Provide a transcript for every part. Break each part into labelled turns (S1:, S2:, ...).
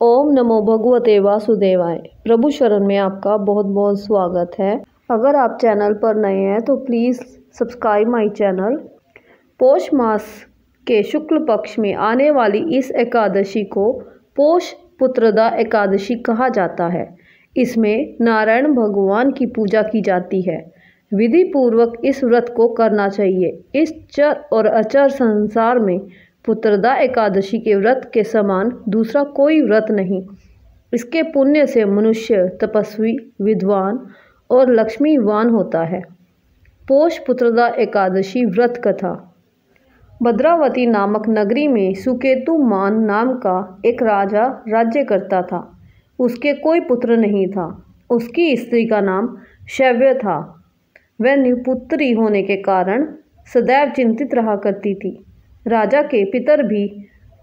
S1: ओम नमो भगवते वासुदेवाय। प्रभु शरण में आपका बहुत बहुत स्वागत है। अगर आप चैनल पर नए हैं तो प्लीज़ सब्सक्राइब माय चैनल। पौष मास के शुक्ल पक्ष में आने वाली इस एकादशी को पौष पुत्रदा एकादशी कहा जाता है। इसमें नारायण भगवान की पूजा की जाती है। विधि पूर्वक इस व्रत को करना चाहिए। इस चर और अचर संसार में पुत्रदा एकादशी के व्रत के समान दूसरा कोई व्रत नहीं। इसके पुण्य से मनुष्य तपस्वी, विद्वान और लक्ष्मीवान होता है। पौष पुत्रदा एकादशी व्रत कथा। भद्रावती नामक नगरी में सुकेतुमान नाम का एक राजा राज्य करता था। उसके कोई पुत्र नहीं था। उसकी स्त्री का नाम शैव्य था। वह निपुत्री होने के कारण सदैव चिंतित रहा करती थी। राजा के पितर भी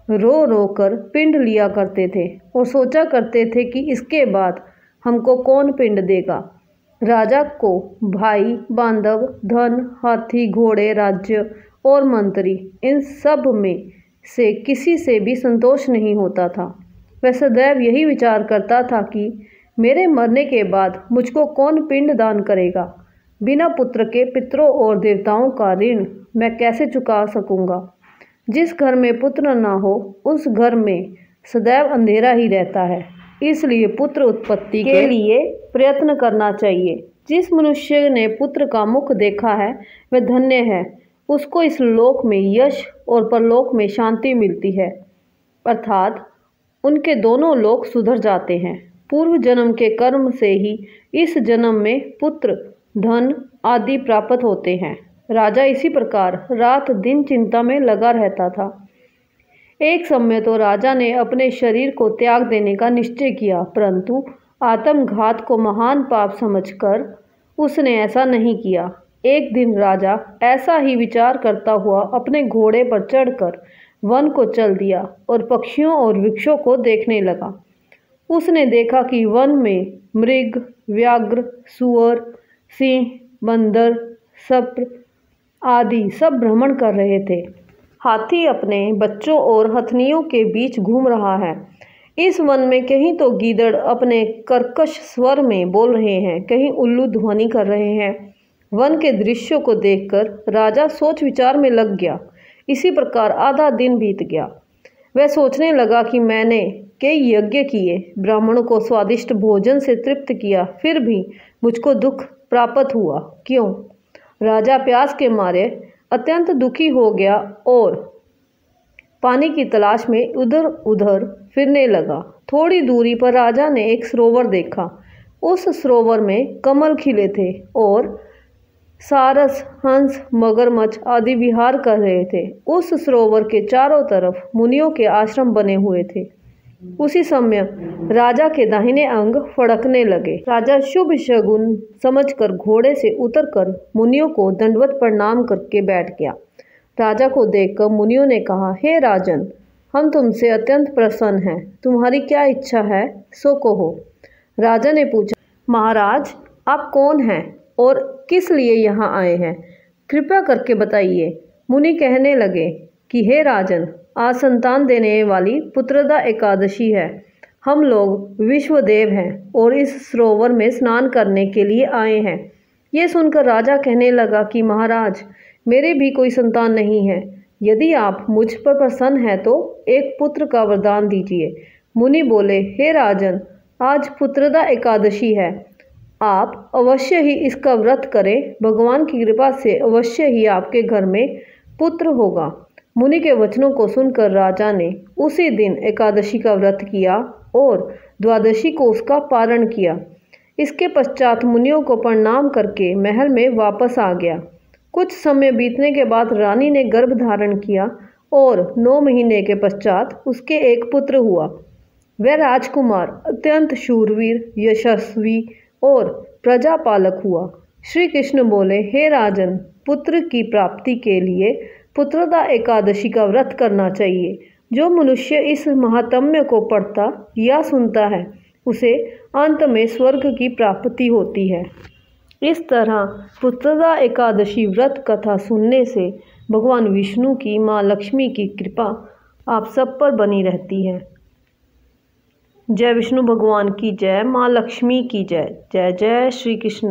S1: रो रो कर पिंड लिया करते थे और सोचा करते थे कि इसके बाद हमको कौन पिंड देगा। राजा को भाई, बांधव, धन, हाथी, घोड़े, राज्य और मंत्री, इन सब में से किसी से भी संतोष नहीं होता था। वह सदैव यही विचार करता था कि मेरे मरने के बाद मुझको कौन पिंड दान करेगा। बिना पुत्र के पितरों और देवताओं का ऋण मैं कैसे चुका सकूंगा। जिस घर में पुत्र न हो उस घर में सदैव अंधेरा ही रहता है। इसलिए पुत्र उत्पत्ति के लिए प्रयत्न करना चाहिए। जिस मनुष्य ने पुत्र का मुख देखा है वह धन्य है। उसको इस लोक में यश और परलोक में शांति मिलती है, अर्थात उनके दोनों लोक सुधर जाते हैं। पूर्व जन्म के कर्म से ही इस जन्म में पुत्र, धन आदि प्राप्त होते हैं। राजा इसी प्रकार रात दिन चिंता में लगा रहता था। एक समय तो राजा ने अपने शरीर को त्याग देने का निश्चय किया, परंतु आत्मघात को महान पाप समझकर उसने ऐसा नहीं किया। एक दिन राजा ऐसा ही विचार करता हुआ अपने घोड़े पर चढ़कर वन को चल दिया और पक्षियों और वृक्षों को देखने लगा। उसने देखा कि वन में मृग, व्याघ्र, सूअर, सिंह, बंदर, सर्प आदि सब भ्रमण कर रहे थे। हाथी अपने बच्चों और हथनियों के बीच घूम रहा है। इस वन में कहीं तो गीदड़ अपने कर्कश स्वर में बोल रहे हैं, कहीं उल्लू ध्वनि कर रहे हैं। वन के दृश्यों को देखकर राजा सोच विचार में लग गया। इसी प्रकार आधा दिन बीत गया। वह सोचने लगा कि मैंने कई यज्ञ किए, ब्राह्मणों को स्वादिष्ट भोजन से तृप्त किया, फिर भी मुझको दुख प्राप्त हुआ। क्यों? राजा प्यास के मारे अत्यंत दुखी हो गया और पानी की तलाश में उधर उधर फिरने लगा। थोड़ी दूरी पर राजा ने एक सरोवर देखा। उस सरोवर में कमल खिले थे और सारस, हंस, मगरमच्छ आदि विहार कर रहे थे। उस सरोवर के चारों तरफ मुनियों के आश्रम बने हुए थे। उसी समय राजा के दाहिने अंग फड़कने लगे। राजा शुभ शगुन समझकर घोड़े से उतरकर मुनियों को दंडवत प्रणाम करके बैठ गया। राजा को देखकर मुनियों ने कहा, हे राजन, हम तुमसे अत्यंत प्रसन्न हैं। तुम्हारी क्या इच्छा है सो कहो। राजा ने पूछा, महाराज आप कौन हैं और किस लिए यहाँ आए हैं, कृपया करके बताइए। मुनि कहने लगे कि हे राजन, आज संतान देने वाली पुत्रदा एकादशी है। हम लोग विश्वदेव हैं और इस सरोवर में स्नान करने के लिए आए हैं। ये सुनकर राजा कहने लगा कि महाराज, मेरे भी कोई संतान नहीं है। यदि आप मुझ पर प्रसन्न हैं तो एक पुत्र का वरदान दीजिए। मुनि बोले, हे राजन, आज पुत्रदा एकादशी है। आप अवश्य ही इसका व्रत करें। भगवान की कृपा से अवश्य ही आपके घर में पुत्र होगा। मुनि के वचनों को सुनकर राजा ने उसी दिन एकादशी का व्रत किया और द्वादशी को उसका पारण किया। इसके पश्चात मुनियों को प्रणाम करके महल में वापस आ गया। कुछ समय बीतने के बाद रानी ने गर्भ धारण किया और 9 महीने के पश्चात उसके एक पुत्र हुआ। वह राजकुमार अत्यंत शूरवीर, यशस्वी और प्रजापालक हुआ। श्री कृष्ण बोले, हे राजन, पुत्र की प्राप्ति के लिए पुत्रदा एकादशी का व्रत करना चाहिए। जो मनुष्य इस महात्म्य को पढ़ता या सुनता है उसे अंत में स्वर्ग की प्राप्ति होती है। इस तरह पुत्रदा एकादशी व्रत कथा सुनने से भगवान विष्णु की, माँ लक्ष्मी की कृपा आप सब पर बनी रहती है। जय विष्णु भगवान की जय, माँ लक्ष्मी की जय। जय जय श्री कृष्ण।